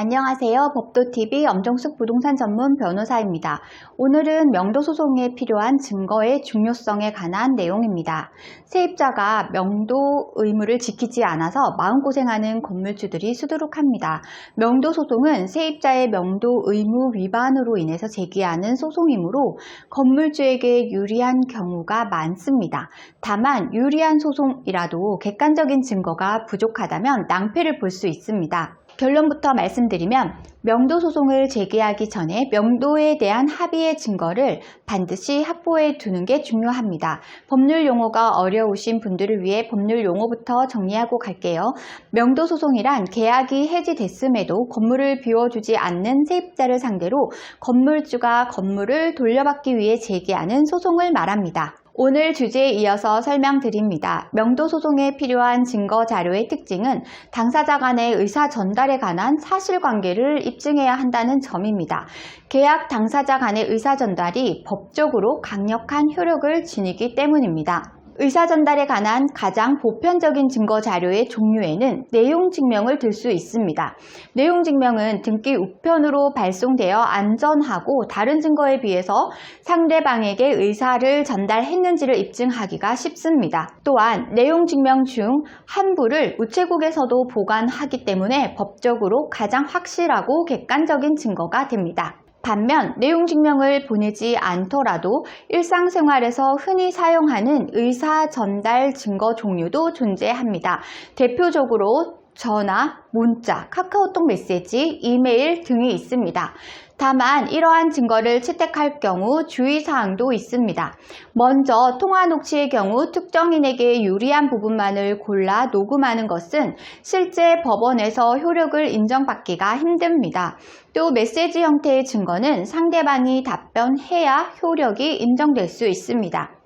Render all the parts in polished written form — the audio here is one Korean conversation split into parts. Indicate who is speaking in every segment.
Speaker 1: 안녕하세요. 법도TV 엄정숙 부동산 전문 변호사입니다. 오늘은 명도소송에 필요한 증거의 중요성에 관한 내용입니다. 세입자가 명도 의무를 지키지 않아서 마음고생하는 건물주들이 수두룩합니다. 명도소송은 세입자의 명도 의무 위반으로 인해서 제기하는 소송이므로 건물주에게 유리한 경우가 많습니다. 다만 유리한 소송이라도 객관적인 증거가 부족하다면 낭패를 볼 수 있습니다. 결론부터 말씀드리면 명도소송을 제기하기 전에 명도에 대한 합의의 증거를 반드시 확보해 두는 게 중요합니다. 법률 용어가 어려우신 분들을 위해 법률 용어부터 정리하고 갈게요. 명도소송이란 계약이 해지됐음에도 건물을 비워주지 않는 세입자를 상대로 건물주가 건물을 돌려받기 위해 제기하는 소송을 말합니다. 오늘 주제에 이어서 설명드립니다. 명도소송에 필요한 증거 자료의 특징은 당사자 간의 의사 전달에 관한 사실관계를 입증해야 한다는 점입니다. 계약 당사자 간의 의사 전달이 법적으로 강력한 효력을 지니기 때문입니다. 의사 전달에 관한 가장 보편적인 증거 자료의 종류에는 내용 증명을 들 수 있습니다. 내용 증명은 등기 우편으로 발송되어 안전하고 다른 증거에 비해서 상대방에게 의사를 전달했는지를 입증하기가 쉽습니다. 또한 내용 증명 중 한 부를 우체국에서도 보관하기 때문에 법적으로 가장 확실하고 객관적인 증거가 됩니다. 반면 내용 증명을 보내지 않더라도 일상생활에서 흔히 사용하는 의사 전달 증거 종류도 존재합니다. 대표적으로 전화, 문자, 카카오톡 메시지, 이메일 등이 있습니다. 다만 이러한 증거를 채택할 경우 주의사항도 있습니다. 먼저 통화 녹취의 경우 특정인에게 유리한 부분만을 골라 녹음하는 것은 실제 법원에서 효력을 인정받기가 힘듭니다. 또 메시지 형태의 증거는 상대방이 답변해야 효력이 인정될 수 있습니다.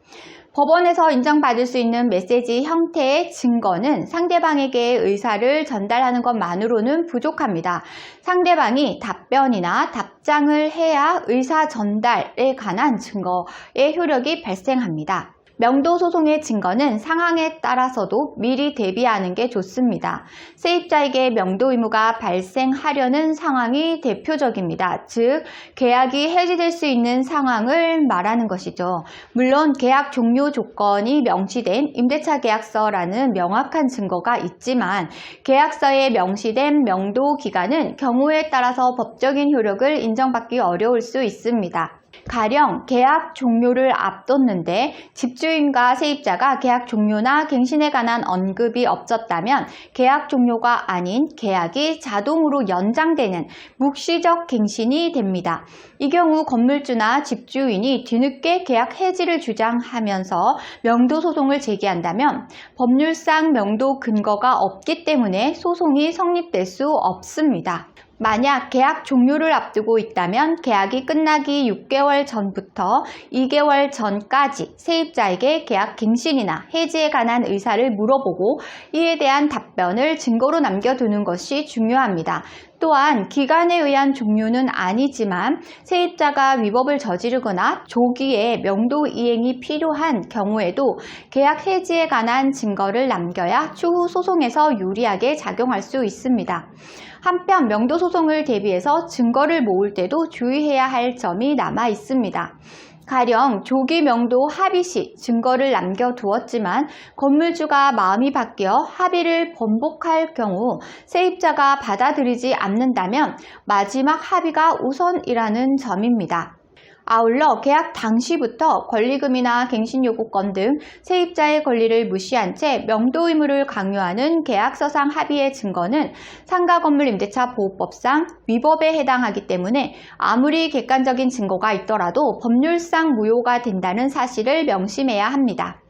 Speaker 1: 법원에서 인정받을 수 있는 메시지 형태의 증거는 상대방에게 의사를 전달하는 것만으로는 부족합니다. 상대방이 답변이나 답장을 해야 의사 전달에 관한 증거의 효력이 발생합니다. 명도소송의 증거는 상황에 따라서도 미리 대비하는 게 좋습니다. 세입자에게 명도 의무가 발생하려는 상황이 대표적입니다. 즉, 계약이 해지될 수 있는 상황을 말하는 것이죠. 물론 계약 종료 조건이 명시된 임대차 계약서라는 명확한 증거가 있지만 계약서에 명시된 명도 기간은 경우에 따라서 법적인 효력을 인정받기 어려울 수 있습니다. 가령 계약 종료를 앞뒀는데 집주인과 세입자가 계약 종료나 갱신에 관한 언급이 없었다면 계약 종료가 아닌 계약이 자동으로 연장되는 묵시적 갱신이 됩니다. 이 경우 건물주나 집주인이 뒤늦게 계약 해지를 주장하면서 명도소송을 제기한다면 법률상 명도 근거가 없기 때문에 소송이 성립될 수 없습니다. 만약 계약 종료를 앞두고 있다면 계약이 끝나기 6개월 전부터 2개월 전까지 세입자에게 계약 갱신이나 해지에 관한 의사를 물어보고 이에 대한 답변을 증거로 남겨두는 것이 중요합니다. 또한 기간에 의한 종료는 아니지만 세입자가 위법을 저지르거나 조기에 명도 이행이 필요한 경우에도 계약 해지에 관한 증거를 남겨야 추후 소송에서 유리하게 작용할 수 있습니다. 한편 명도소송을 대비해서 증거를 모을 때도 주의해야 할 점이 남아 있습니다. 가령 조기 명도 합의 시 증거를 남겨두었지만 건물주가 마음이 바뀌어 합의를 번복할 경우 세입자가 받아들이지 않는다면 마지막 합의가 우선이라는 점입니다. 아울러 계약 당시부터 권리금이나 갱신요구권 등 세입자의 권리를 무시한 채 명도 의무를 강요하는 계약서상 합의의 증거는 상가건물임대차보호법상 위법에 해당하기 때문에 아무리 객관적인 증거가 있더라도 법률상 무효가 된다는 사실을 명심해야 합니다.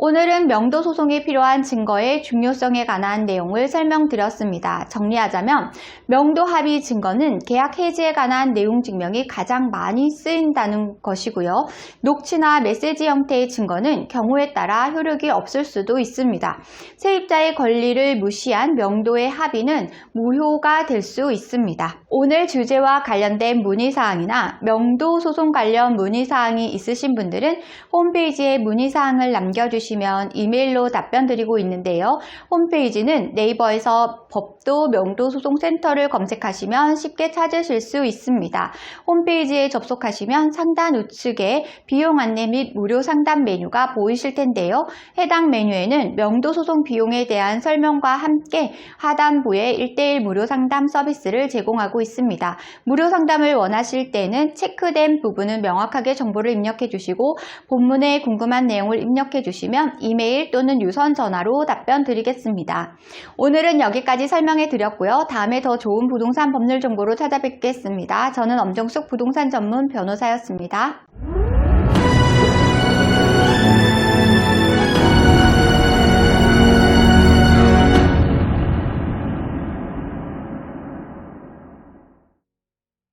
Speaker 1: 오늘은 명도소송에 필요한 증거의 중요성에 관한 내용을 설명드렸습니다. 정리하자면 명도 합의 증거는 계약 해지에 관한 내용 증명이 가장 많이 쓰인다는 것이고요. 녹취나 메시지 형태의 증거는 경우에 따라 효력이 없을 수도 있습니다. 세입자의 권리를 무시한 명도의 합의는 무효가 될 수 있습니다. 오늘 주제와 관련된 문의사항이나 명도소송 관련 문의사항이 있으신 분들은 홈페이지에 문의사항을 남겨주세요. 남겨주시면 이메일로 답변 드리고 있는데요. 홈페이지는 네이버에서 법도 명도소송센터를 검색하시면 쉽게 찾으실 수 있습니다. 홈페이지에 접속하시면 상단 우측에 비용 안내 및 무료 상담 메뉴가 보이실 텐데요. 해당 메뉴에는 명도소송 비용에 대한 설명과 함께 하단부에 1:1 무료 상담 서비스를 제공하고 있습니다. 무료 상담을 원하실 때는 체크된 부분은 명확하게 정보를 입력해 주시고 본문에 궁금한 내용을 입력해 주시면 이메일 또는 유선 전화로 답변 드리겠습니다. 오늘은 여기까지 설명해 드렸고요. 다음에 더 좋은 부동산 법률 정보로 찾아뵙겠습니다. 저는 엄정숙 부동산 전문 변호사였습니다.